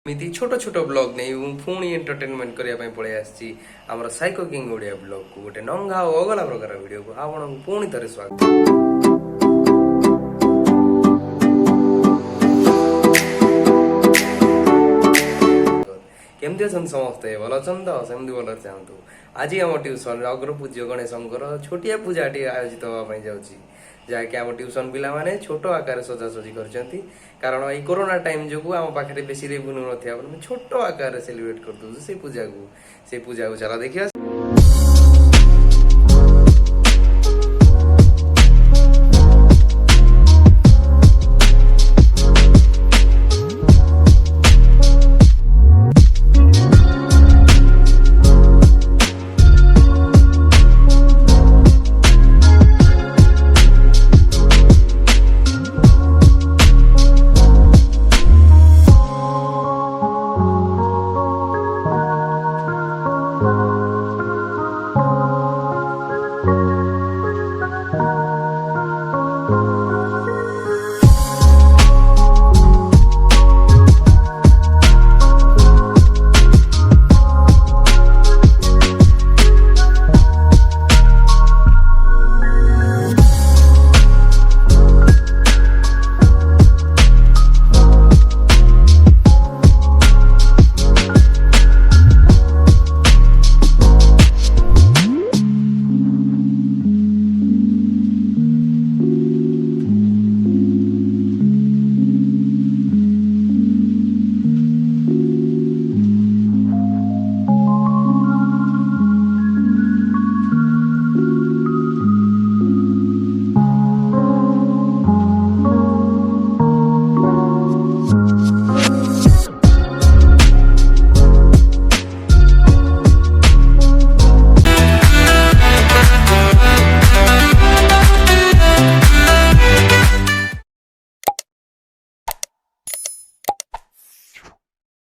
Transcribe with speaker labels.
Speaker 1: एमती छोट छोट ब्लॉग नहीं पुणी एंटरटेनमेंट करने पड़े आमर साइको किंग ओडिया ब्लॉग को गोटे नंगा और अगला प्रकार वीडियो को आपन पुणी थे स्वागत। केमती अच्छा समस्ते भल अच्छा तो सेमती भल चाहतु। आज आम ट्यूशन अग्रपूज्य गणेश छोटिया पूजा टी आयोजित होगापी जाऊँगी जहाँकि आम ट्यूशन पिला माने छोट आकार सजासजी कर कारण ये कोरोना टाइम जो आम पाखे बेसी रेवेन्यू ना छोट आकार सेलिब्रेट कर पूजा को चला देखिए।